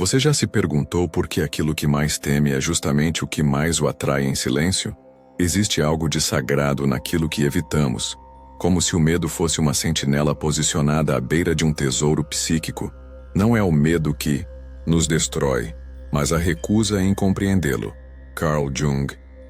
Você já se perguntou por que aquilo que mais teme é justamente o que mais o atrai em silêncio? Existe algo de sagrado naquilo que evitamos, como se o medo fosse uma sentinela posicionada à beira de um tesouro psíquico. Não é o medo que nos destrói, mas a recusa em compreendê-lo. Carl Jung,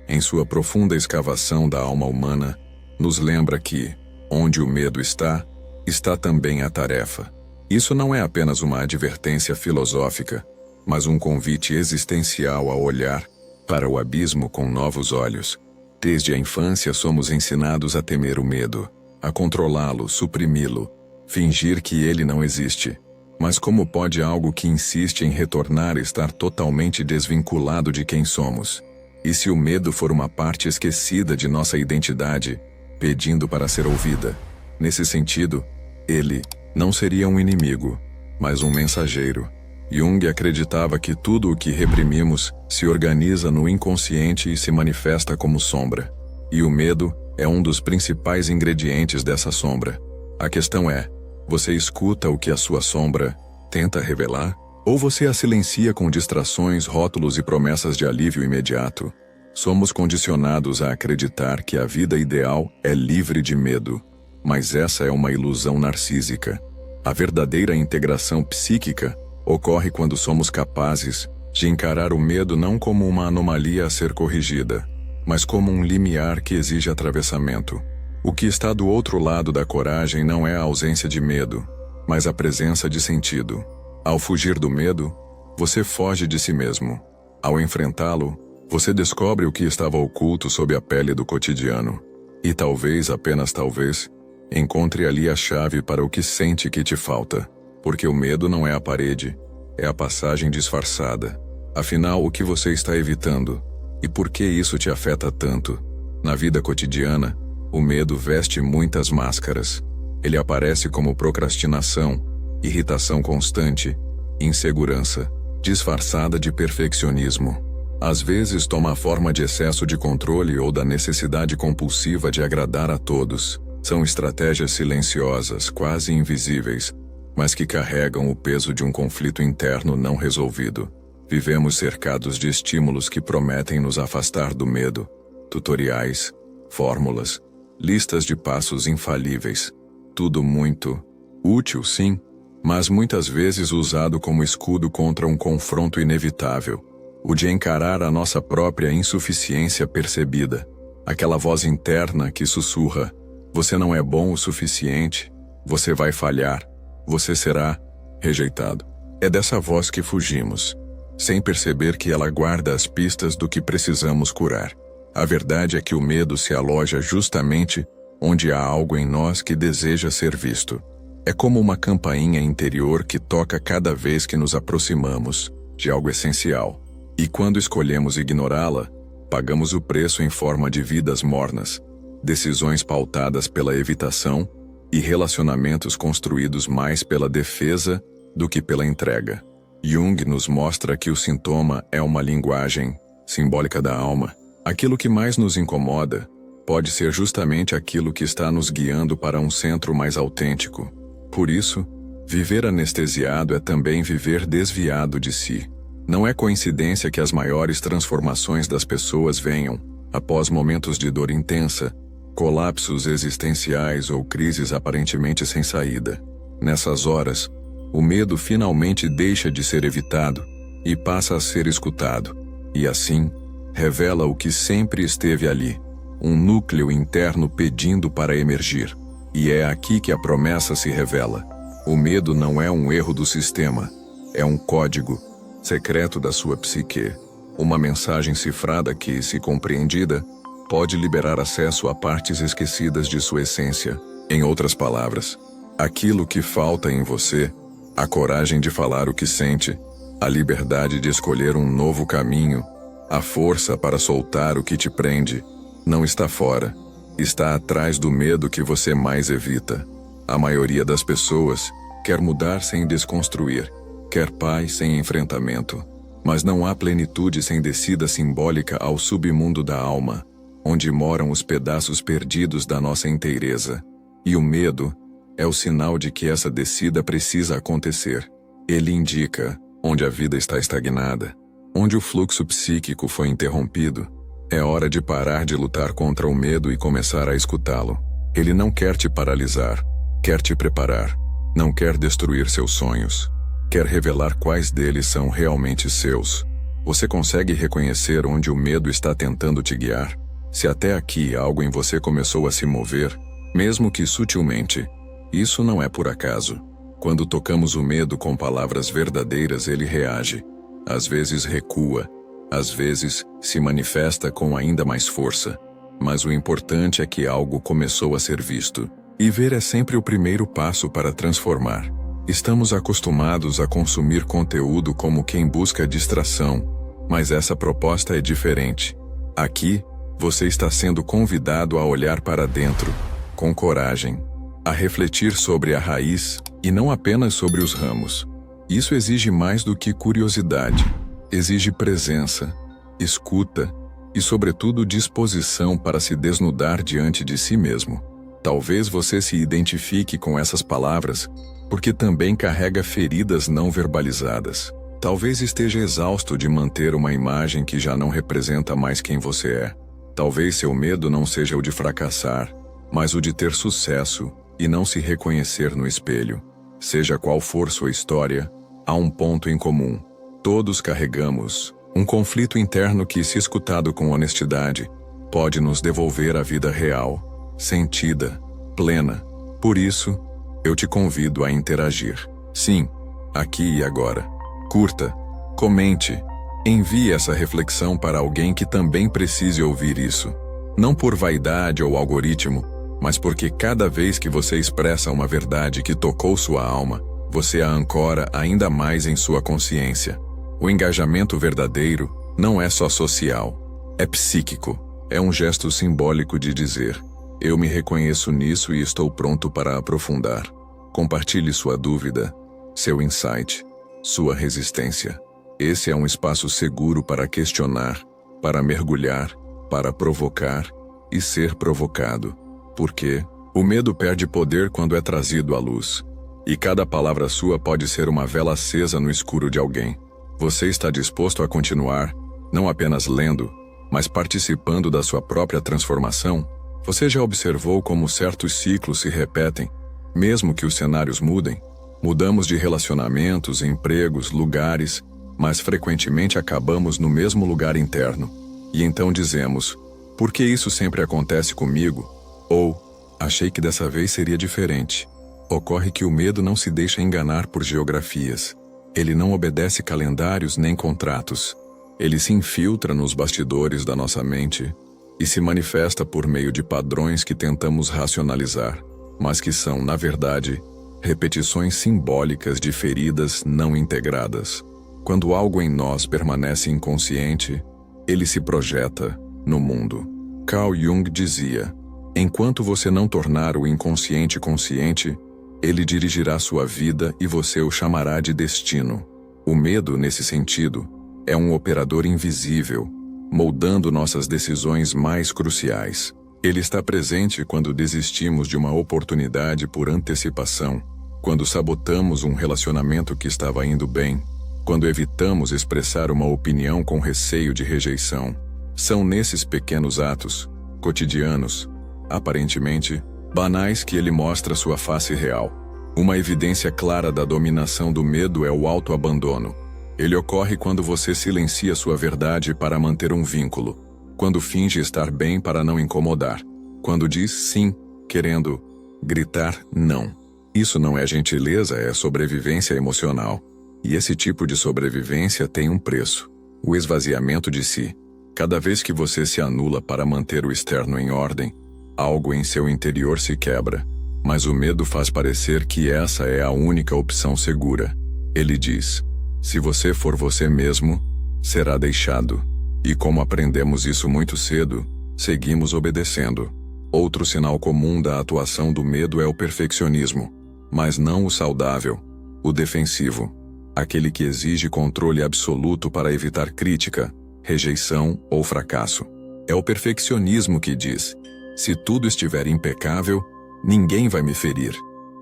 em sua profunda escavação da alma humana, nos lembra que, onde o medo está, está também a tarefa. Isso não é apenas uma advertência filosófica, mas um convite existencial a olhar para o abismo com novos olhos. Desde a infância somos ensinados a temer o medo, a controlá-lo, suprimi-lo, fingir que ele não existe. Mas como pode algo que insiste em retornar estar totalmente desvinculado de quem somos? E se o medo for uma parte esquecida de nossa identidade, pedindo para ser ouvida? Nesse sentido, ele não seria um inimigo, mas um mensageiro. Jung acreditava que tudo o que reprimimos se organiza no inconsciente e se manifesta como sombra. E o medo é um dos principais ingredientes dessa sombra. A questão é, você escuta o que a sua sombra tenta revelar? Ou você a silencia com distrações, rótulos e promessas de alívio imediato? Somos condicionados a acreditar que a vida ideal é livre de medo. Mas essa é uma ilusão narcísica. A verdadeira integração psíquica ocorre quando somos capazes de encarar o medo não como uma anomalia a ser corrigida, mas como um limiar que exige atravessamento. O que está do outro lado da coragem não é a ausência de medo, mas a presença de sentido. Ao fugir do medo, você foge de si mesmo. Ao enfrentá-lo, você descobre o que estava oculto sob a pele do cotidiano. E talvez, apenas talvez, encontre ali a chave para o que sente que te falta. Porque o medo não é a parede, é a passagem disfarçada. Afinal, o que você está evitando? E por que isso te afeta tanto? Na vida cotidiana, o medo veste muitas máscaras. Ele aparece como procrastinação, irritação constante, insegurança, disfarçada de perfeccionismo. Às vezes toma a forma de excesso de controle ou da necessidade compulsiva de agradar a todos. São estratégias silenciosas, quase invisíveis, mas que carregam o peso de um conflito interno não resolvido. Vivemos cercados de estímulos que prometem nos afastar do medo. Tutoriais, fórmulas, listas de passos infalíveis. Tudo muito útil, sim, mas muitas vezes usado como escudo contra um confronto inevitável. O de encarar a nossa própria insuficiência percebida. Aquela voz interna que sussurra: você não é bom o suficiente, você vai falhar, você será rejeitado. É dessa voz que fugimos, sem perceber que ela guarda as pistas do que precisamos curar. A verdade é que o medo se aloja justamente onde há algo em nós que deseja ser visto. É como uma campainha interior que toca cada vez que nos aproximamos de algo essencial. E quando escolhemos ignorá-la, pagamos o preço em forma de vidas mornas, decisões pautadas pela evitação e relacionamentos construídos mais pela defesa do que pela entrega. Jung nos mostra que o sintoma é uma linguagem simbólica da alma. Aquilo que mais nos incomoda pode ser justamente aquilo que está nos guiando para um centro mais autêntico. Por isso, viver anestesiado é também viver desviado de si. Não é coincidência que as maiores transformações das pessoas venham após momentos de dor intensa, colapsos existenciais ou crises aparentemente sem saída. Nessas horas, o medo finalmente deixa de ser evitado e passa a ser escutado, e assim, revela o que sempre esteve ali, um núcleo interno pedindo para emergir. E é aqui que a promessa se revela. O medo não é um erro do sistema, é um código secreto da sua psique, uma mensagem cifrada que, se compreendida, pode liberar acesso a partes esquecidas de sua essência. Em outras palavras, aquilo que falta em você, a coragem de falar o que sente, a liberdade de escolher um novo caminho, a força para soltar o que te prende, não está fora, está atrás do medo que você mais evita. A maioria das pessoas quer mudar sem desconstruir, quer paz sem enfrentamento, mas não há plenitude sem descida simbólica ao submundo da alma, onde moram os pedaços perdidos da nossa inteireza. E o medo é o sinal de que essa descida precisa acontecer. Ele indica: onde a vida está estagnada, onde o fluxo psíquico foi interrompido, é hora de parar de lutar contra o medo e começar a escutá-lo. Ele não quer te paralisar, quer te preparar, não quer destruir seus sonhos, quer revelar quais deles são realmente seus. Você consegue reconhecer onde o medo está tentando te guiar? Se até aqui algo em você começou a se mover, mesmo que sutilmente, isso não é por acaso. Quando tocamos o medo com palavras verdadeiras, ele reage. Às vezes recua, às vezes se manifesta com ainda mais força. Mas o importante é que algo começou a ser visto. E ver é sempre o primeiro passo para transformar. Estamos acostumados a consumir conteúdo como quem busca distração, mas essa proposta é diferente. Aqui, você está sendo convidado a olhar para dentro, com coragem, a refletir sobre a raiz e não apenas sobre os ramos. Isso exige mais do que curiosidade, exige presença, escuta e, sobretudo, disposição para se desnudar diante de si mesmo. Talvez você se identifique com essas palavras, porque também carrega feridas não verbalizadas. Talvez esteja exausto de manter uma imagem que já não representa mais quem você é. Talvez seu medo não seja o de fracassar, mas o de ter sucesso e não se reconhecer no espelho. Seja qual for sua história, há um ponto em comum. Todos carregamos um conflito interno que, se escutado com honestidade, pode nos devolver a vida real, sentida, plena. Por isso, eu te convido a interagir. Sim, aqui e agora. Curta, comente, envie essa reflexão para alguém que também precise ouvir isso. Não por vaidade ou algoritmo, mas porque cada vez que você expressa uma verdade que tocou sua alma, você a ancora ainda mais em sua consciência. O engajamento verdadeiro não é só social, é psíquico. É um gesto simbólico de dizer: eu me reconheço nisso e estou pronto para aprofundar. Compartilhe sua dúvida, seu insight, sua resistência. Esse é um espaço seguro para questionar, para mergulhar, para provocar e ser provocado. Porque o medo perde poder quando é trazido à luz. E cada palavra sua pode ser uma vela acesa no escuro de alguém. Você está disposto a continuar, não apenas lendo, mas participando da sua própria transformação? Você já observou como certos ciclos se repetem, mesmo que os cenários mudem? Mudamos de relacionamentos, empregos, lugares, mas frequentemente acabamos no mesmo lugar interno. E então dizemos: por que isso sempre acontece comigo? Ou, achei que dessa vez seria diferente. Ocorre que o medo não se deixa enganar por geografias. Ele não obedece calendários nem contratos. Ele se infiltra nos bastidores da nossa mente e se manifesta por meio de padrões que tentamos racionalizar, mas que são, na verdade, repetições simbólicas de feridas não integradas. Quando algo em nós permanece inconsciente, ele se projeta no mundo. Carl Jung dizia: enquanto você não tornar o inconsciente consciente, ele dirigirá sua vida e você o chamará de destino. O medo, nesse sentido, é um operador invisível, moldando nossas decisões mais cruciais. Ele está presente quando desistimos de uma oportunidade por antecipação, quando sabotamos um relacionamento que estava indo bem, quando evitamos expressar uma opinião com receio de rejeição. São nesses pequenos atos, cotidianos, aparentemente banais, que ele mostra sua face real. Uma evidência clara da dominação do medo é o autoabandono. Ele ocorre quando você silencia sua verdade para manter um vínculo, quando finge estar bem para não incomodar, quando diz sim, querendo gritar não. Isso não é gentileza, é sobrevivência emocional. E esse tipo de sobrevivência tem um preço: o esvaziamento de si. Cada vez que você se anula para manter o externo em ordem, algo em seu interior se quebra. Mas o medo faz parecer que essa é a única opção segura. Ele diz: se você for você mesmo, será deixado. E como aprendemos isso muito cedo, seguimos obedecendo. Outro sinal comum da atuação do medo é o perfeccionismo, mas não o saudável, o defensivo. Aquele que exige controle absoluto para evitar crítica, rejeição ou fracasso. É o perfeccionismo que diz: se tudo estiver impecável, ninguém vai me ferir.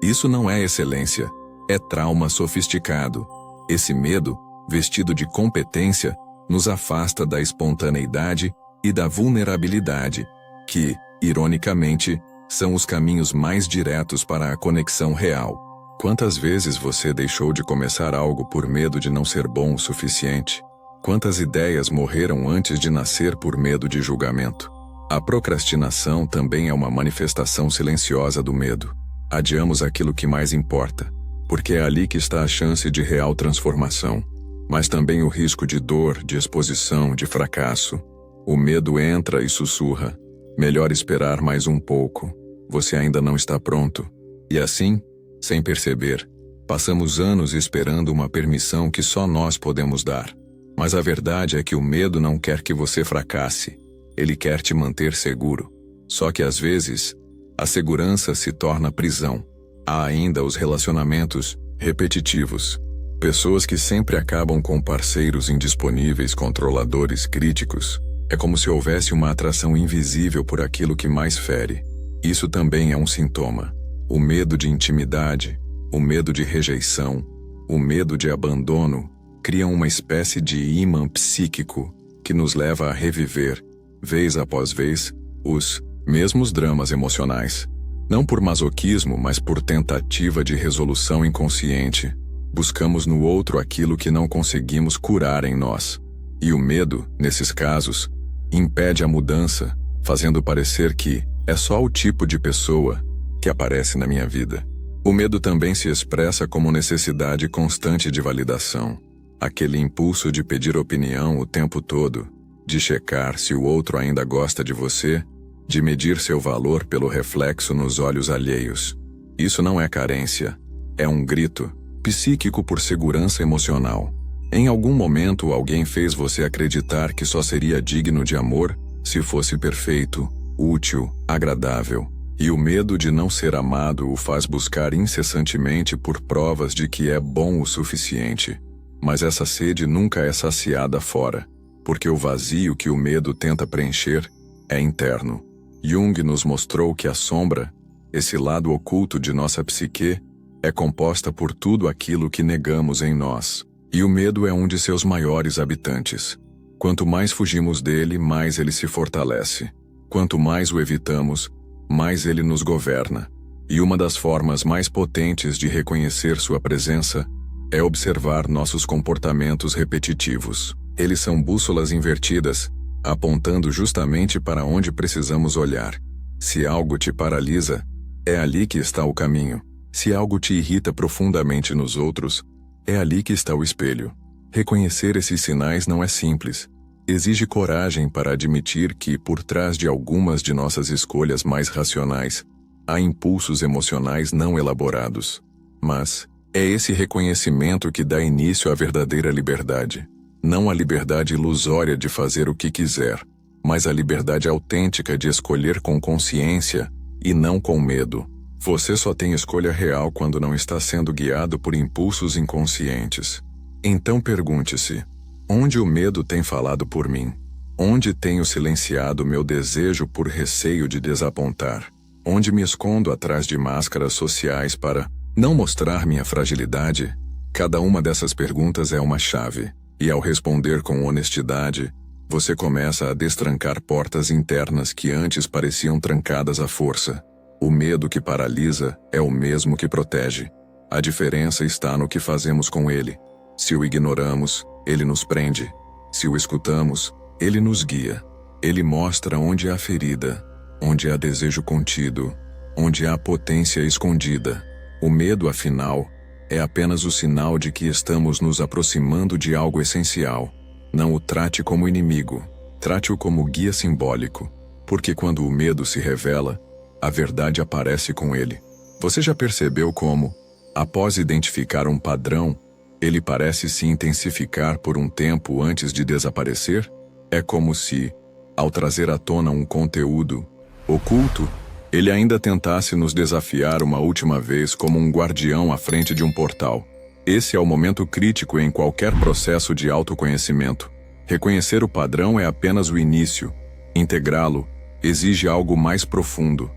Isso não é excelência, é trauma sofisticado. Esse medo vestido de competência, nos afasta da espontaneidade e da vulnerabilidade, que, ironicamente, são os caminhos mais diretos para a conexão real. Quantas vezes você deixou de começar algo por medo de não ser bom o suficiente? Quantas ideias morreram antes de nascer por medo de julgamento? A procrastinação também é uma manifestação silenciosa do medo. Adiamos aquilo que mais importa, porque é ali que está a chance de real transformação. Mas também o risco de dor, de exposição, de fracasso. O medo entra e sussurra: melhor esperar mais um pouco. Você ainda não está pronto. E assim, sem perceber, passamos anos esperando uma permissão que só nós podemos dar. Mas a verdade é que o medo não quer que você fracasse. Ele quer te manter seguro. Só que às vezes, a segurança se torna prisão. Há ainda os relacionamentos repetitivos. Pessoas que sempre acabam com parceiros indisponíveis, controladores, críticos. É como se houvesse uma atração invisível por aquilo que mais fere. Isso também é um sintoma. O medo de intimidade, o medo de rejeição, o medo de abandono criam uma espécie de ímã psíquico que nos leva a reviver, vez após vez, os mesmos dramas emocionais. Não por masoquismo, mas por tentativa de resolução inconsciente. Buscamos no outro aquilo que não conseguimos curar em nós. E o medo, nesses casos, impede a mudança, fazendo parecer que é só o tipo de pessoa que aparece na minha vida. O medo também se expressa como necessidade constante de validação. Aquele impulso de pedir opinião o tempo todo, de checar se o outro ainda gosta de você, de medir seu valor pelo reflexo nos olhos alheios. Isso não é carência, é um grito psíquico por segurança emocional. Em algum momento alguém fez você acreditar que só seria digno de amor se fosse perfeito, útil, agradável. E o medo de não ser amado o faz buscar incessantemente por provas de que é bom o suficiente. Mas essa sede nunca é saciada fora, porque o vazio que o medo tenta preencher é interno. Jung nos mostrou que a sombra, esse lado oculto de nossa psique, é composta por tudo aquilo que negamos em nós. E o medo é um de seus maiores habitantes. Quanto mais fugimos dele, mais ele se fortalece. Quanto mais o evitamos, mais ele nos governa. E uma das formas mais potentes de reconhecer sua presença é observar nossos comportamentos repetitivos. Eles são bússolas invertidas, apontando justamente para onde precisamos olhar. Se algo te paralisa, é ali que está o caminho. Se algo te irrita profundamente nos outros, é ali que está o espelho. Reconhecer esses sinais não é simples. Exige coragem para admitir que, por trás de algumas de nossas escolhas mais racionais, há impulsos emocionais não elaborados. Mas é esse reconhecimento que dá início à verdadeira liberdade. Não a liberdade ilusória de fazer o que quiser, mas a liberdade autêntica de escolher com consciência e não com medo. Você só tem escolha real quando não está sendo guiado por impulsos inconscientes. Então pergunte-se: onde o medo tem falado por mim? Onde tenho silenciado meu desejo por receio de desapontar? Onde me escondo atrás de máscaras sociais para não mostrar minha fragilidade? Cada uma dessas perguntas é uma chave, e ao responder com honestidade, você começa a destrancar portas internas que antes pareciam trancadas à força. O medo que paralisa é o mesmo que protege. A diferença está no que fazemos com ele. Se o ignoramos, ele nos prende. Se o escutamos, ele nos guia. Ele mostra onde há ferida, onde há desejo contido, onde há potência escondida. O medo, afinal, é apenas o sinal de que estamos nos aproximando de algo essencial. Não o trate como inimigo, trate-o como guia simbólico, porque quando o medo se revela, a verdade aparece com ele. Você já percebeu como, após identificar um padrão, ele parece se intensificar por um tempo antes de desaparecer? É como se, ao trazer à tona um conteúdo oculto, ele ainda tentasse nos desafiar uma última vez como um guardião à frente de um portal. Esse é o momento crítico em qualquer processo de autoconhecimento. Reconhecer o padrão é apenas o início. Integrá-lo exige algo mais profundo.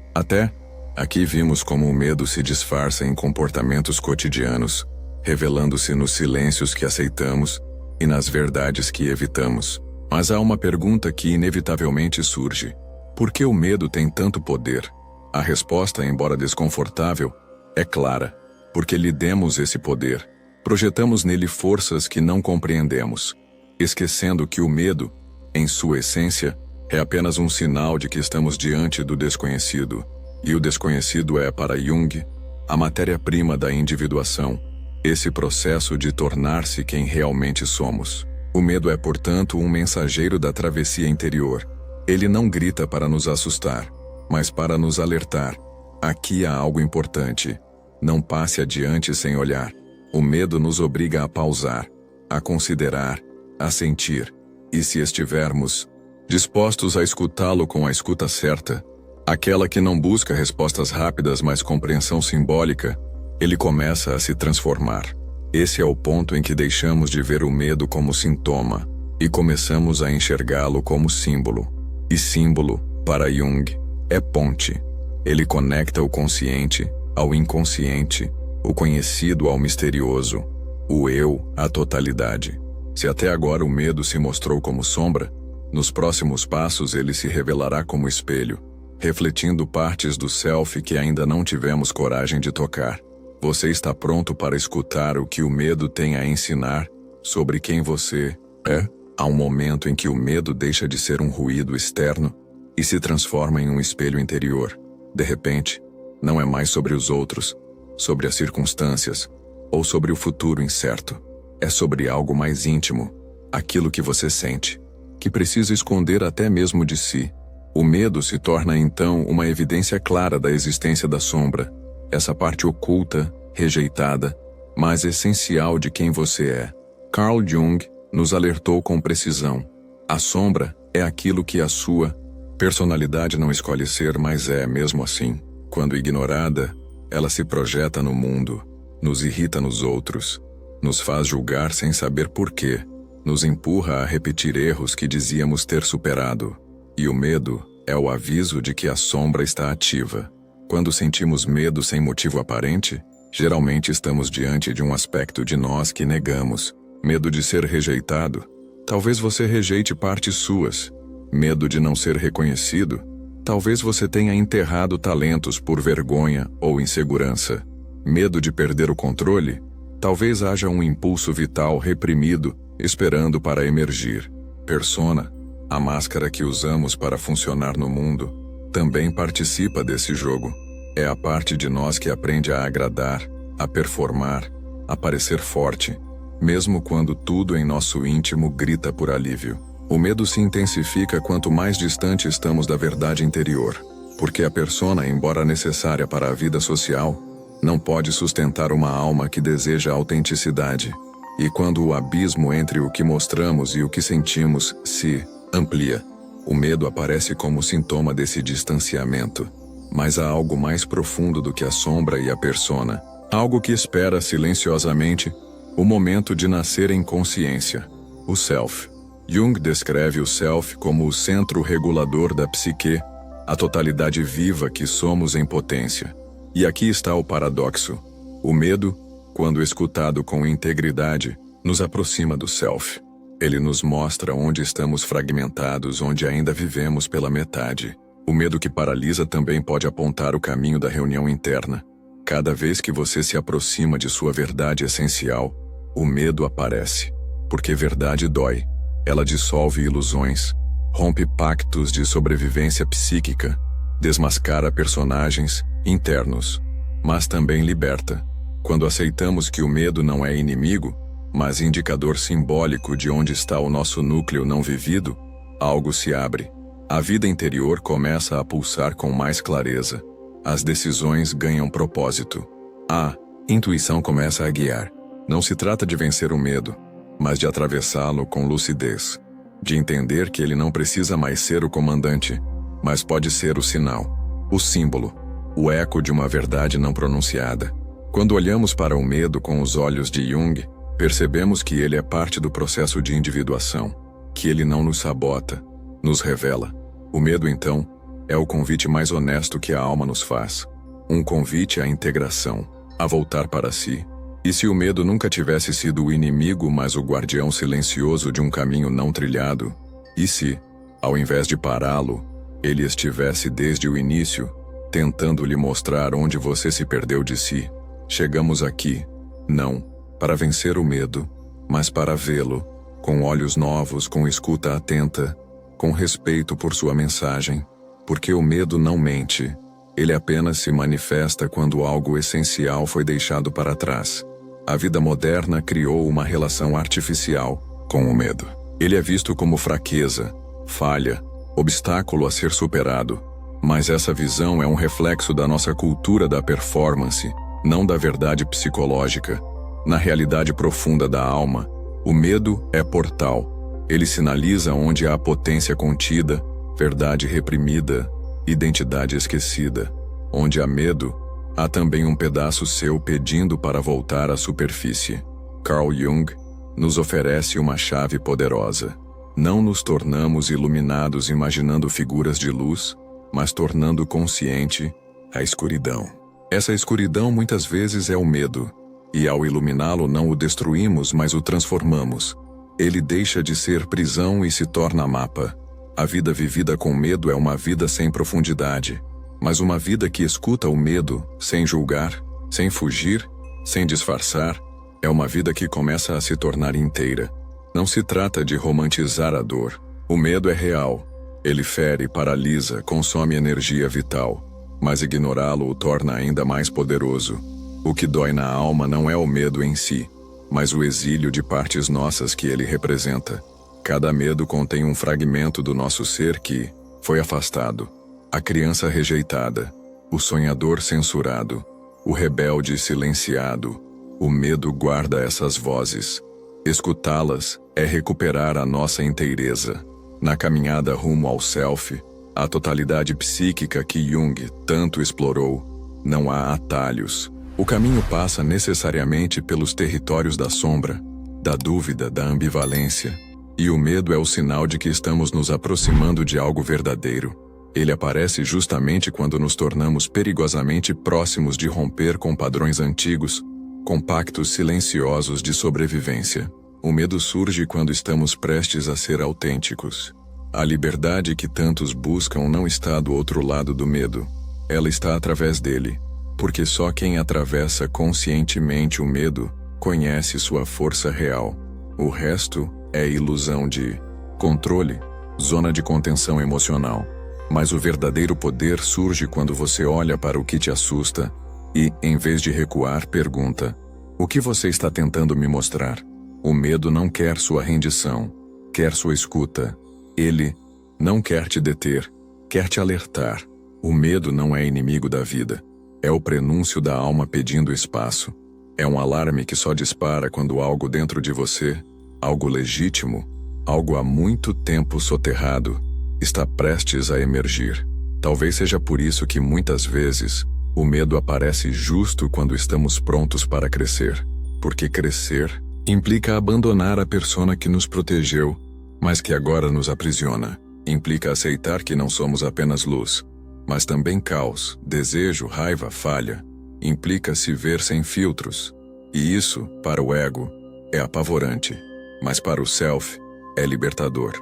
Aqui vimos como o medo se disfarça em comportamentos cotidianos, revelando-se nos silêncios que aceitamos e nas verdades que evitamos. Mas há uma pergunta que inevitavelmente surge: por que o medo tem tanto poder? A resposta, embora desconfortável, é clara: porque lhe demos esse poder. Projetamos nele forças que não compreendemos, esquecendo que o medo, em sua essência, é apenas um sinal de que estamos diante do desconhecido. E o desconhecido é, para Jung, a matéria-prima da individuação, esse processo de tornar-se quem realmente somos. O medo é, portanto, um mensageiro da travessia interior. Ele não grita para nos assustar, mas para nos alertar. Aqui há algo importante. Não passe adiante sem olhar. O medo nos obriga a pausar, a considerar, a sentir. E se estivermos dispostos a escutá-lo com a escuta certa, aquela que não busca respostas rápidas mas compreensão simbólica, ele começa a se transformar. Esse é o ponto em que deixamos de ver o medo como sintoma e começamos a enxergá-lo como símbolo. E símbolo, para Jung, é ponte. Ele conecta o consciente ao inconsciente, o conhecido ao misterioso, o eu à totalidade. Se até agora o medo se mostrou como sombra, nos próximos passos ele se revelará como espelho, refletindo partes do self que ainda não tivemos coragem de tocar. Você está pronto para escutar o que o medo tem a ensinar sobre quem você é? Há um momento em que o medo deixa de ser um ruído externo e se transforma em um espelho interior. De repente, não é mais sobre os outros, sobre as circunstâncias, ou sobre o futuro incerto. É sobre algo mais íntimo, aquilo que você sente, que precisa esconder até mesmo de si. O medo se torna então uma evidência clara da existência da sombra, essa parte oculta, rejeitada, mas essencial de quem você é. Carl Jung nos alertou com precisão. A sombra é aquilo que a sua personalidade não escolhe ser, mas é mesmo assim. Quando ignorada, ela se projeta no mundo, nos irrita nos outros, nos faz julgar sem saber porquê, nos empurra a repetir erros que dizíamos ter superado. E o medo é o aviso de que a sombra está ativa. Quando sentimos medo sem motivo aparente, geralmente estamos diante de um aspecto de nós que negamos. Medo de ser rejeitado. Talvez você rejeite partes suas. Medo de não ser reconhecido. Talvez você tenha enterrado talentos por vergonha ou insegurança. Medo de perder o controle. Talvez haja um impulso vital reprimido, esperando para emergir. Persona, a máscara que usamos para funcionar no mundo, também participa desse jogo. É a parte de nós que aprende a agradar, a performar, a parecer forte, mesmo quando tudo em nosso íntimo grita por alívio. O medo se intensifica quanto mais distante estamos da verdade interior, porque a persona, embora necessária para a vida social, não pode sustentar uma alma que deseja autenticidade. E quando o abismo entre o que mostramos e o que sentimos se amplia, o medo aparece como sintoma desse distanciamento. Mas há algo mais profundo do que a sombra e a persona, algo que espera silenciosamente o momento de nascer em consciência, o self. Jung descreve o self como o centro regulador da psique, a totalidade viva que somos em potência. E aqui está o paradoxo. O medo, quando escutado com integridade, nos aproxima do self. Ele nos mostra onde estamos fragmentados, onde ainda vivemos pela metade. O medo que paralisa também pode apontar o caminho da reunião interna. Cada vez que você se aproxima de sua verdade essencial, o medo aparece. Porque verdade dói. Ela dissolve ilusões, rompe pactos de sobrevivência psíquica, desmascara personagens internos, mas também liberta. Quando aceitamos que o medo não é inimigo, mas indicador simbólico de onde está o nosso núcleo não vivido, algo se abre. A vida interior começa a pulsar com mais clareza. As decisões ganham propósito. A intuição começa a guiar. Não se trata de vencer o medo, mas de atravessá-lo com lucidez. De entender que ele não precisa mais ser o comandante, mas pode ser o sinal, o símbolo, o eco de uma verdade não pronunciada. Quando olhamos para o medo com os olhos de Jung, percebemos que ele é parte do processo de individuação, que ele não nos sabota, nos revela. O medo, então, é o convite mais honesto que a alma nos faz. Um convite à integração, a voltar para si, E se o medo nunca tivesse sido o inimigo, mas o guardião silencioso de um caminho não trilhado? E se, ao invés de pará-lo, ele estivesse desde o início, tentando lhe mostrar onde você se perdeu de si? Chegamos aqui, não para vencer o medo, mas para vê-lo, com olhos novos, com escuta atenta, com respeito por sua mensagem, porque o medo não mente. Ele apenas se manifesta quando algo essencial foi deixado para trás. A vida moderna criou uma relação artificial com o medo. Ele é visto como fraqueza, falha, obstáculo a ser superado. Mas essa visão é um reflexo da nossa cultura da performance, não da verdade psicológica. Na realidade profunda da alma, o medo é portal. Ele sinaliza onde há potência contida, verdade reprimida, identidade esquecida. Onde há medo, há também um pedaço seu pedindo para voltar à superfície. Carl Jung nos oferece uma chave poderosa. Não nos tornamos iluminados imaginando figuras de luz, mas tornando consciente a escuridão. Essa escuridão muitas vezes é o medo, e ao iluminá-lo não o destruímos, mas o transformamos. Ele deixa de ser prisão e se torna mapa. A vida vivida com medo é uma vida sem profundidade. Mas uma vida que escuta o medo, sem julgar, sem fugir, sem disfarçar, é uma vida que começa a se tornar inteira. Não se trata de romantizar a dor. O medo é real. Ele fere, paralisa, consome energia vital. Mas ignorá-lo o torna ainda mais poderoso. O que dói na alma não é o medo em si, mas o exílio de partes nossas que ele representa. Cada medo contém um fragmento do nosso ser que foi afastado. A criança rejeitada, o sonhador censurado, o rebelde silenciado. O medo guarda essas vozes. Escutá-las é recuperar a nossa inteireza. Na caminhada rumo ao self, a totalidade psíquica que Jung tanto explorou, não há atalhos. O caminho passa necessariamente pelos territórios da sombra, da dúvida, da ambivalência. E o medo é o sinal de que estamos nos aproximando de algo verdadeiro. Ele aparece justamente quando nos tornamos perigosamente próximos de romper com padrões antigos, com pactos silenciosos de sobrevivência. O medo surge quando estamos prestes a ser autênticos. A liberdade que tantos buscam não está do outro lado do medo. Ela está através dele, porque só quem atravessa conscientemente o medo conhece sua força real. O resto é ilusão de controle, zona de contenção emocional. Mas o verdadeiro poder surge quando você olha para o que te assusta e, em vez de recuar, pergunta: o que você está tentando me mostrar? O medo não quer sua rendição, quer sua escuta. Ele não quer te deter, quer te alertar. O medo não é inimigo da vida. É o prenúncio da alma pedindo espaço. É um alarme que só dispara quando algo dentro de você, algo legítimo, algo há muito tempo soterrado, está prestes a emergir. Talvez seja por isso que muitas vezes o medo aparece justo quando estamos prontos para crescer. Porque crescer implica abandonar a persona que nos protegeu, mas que agora nos aprisiona. Implica aceitar que não somos apenas luz, mas também caos, desejo, raiva, falha. Implica se ver sem filtros. E isso, para o ego, é apavorante. Mas para o self, é libertador.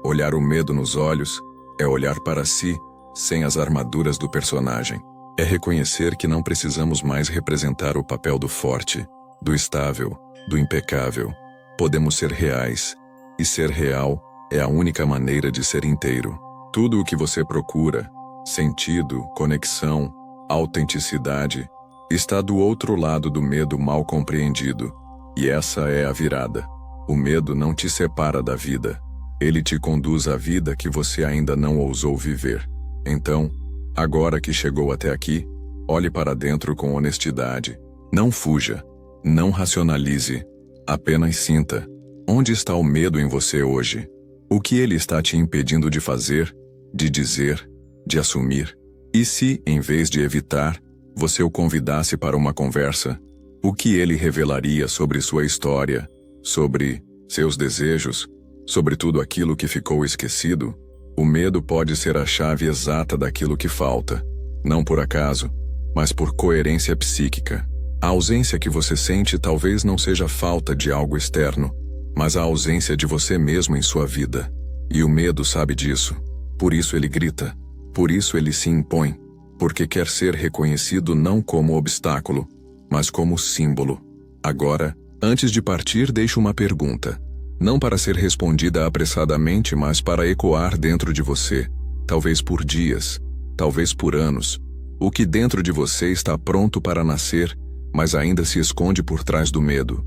Olhar o medo nos olhos é olhar para si, sem as armaduras do personagem. É reconhecer que não precisamos mais representar o papel do forte, do estável, do impecável. Podemos ser reais, e ser real é a única maneira de ser inteiro. Tudo o que você procura, sentido, conexão, autenticidade, está do outro lado do medo mal compreendido. E essa é a virada. O medo não te separa da vida. Ele te conduz à vida que você ainda não ousou viver. Então, agora que chegou até aqui, olhe para dentro com honestidade. Não fuja. Não racionalize. Apenas sinta. Onde está o medo em você hoje? O que ele está te impedindo de fazer, de dizer, de assumir? E se, em vez de evitar, você o convidasse para uma conversa? O que ele revelaria sobre sua história, sobre seus desejos, sobre tudo aquilo que ficou esquecido? O medo pode ser a chave exata daquilo que falta, não por acaso, mas por coerência psíquica. A ausência que você sente talvez não seja falta de algo externo, mas a ausência de você mesmo em sua vida. E o medo sabe disso. Por isso ele grita. Por isso ele se impõe. Porque quer ser reconhecido não como obstáculo, mas como símbolo. Agora, antes de partir, deixo uma pergunta. Não para ser respondida apressadamente, mas para ecoar dentro de você, talvez por dias, talvez por anos. O que dentro de você está pronto para nascer, mas ainda se esconde por trás do medo?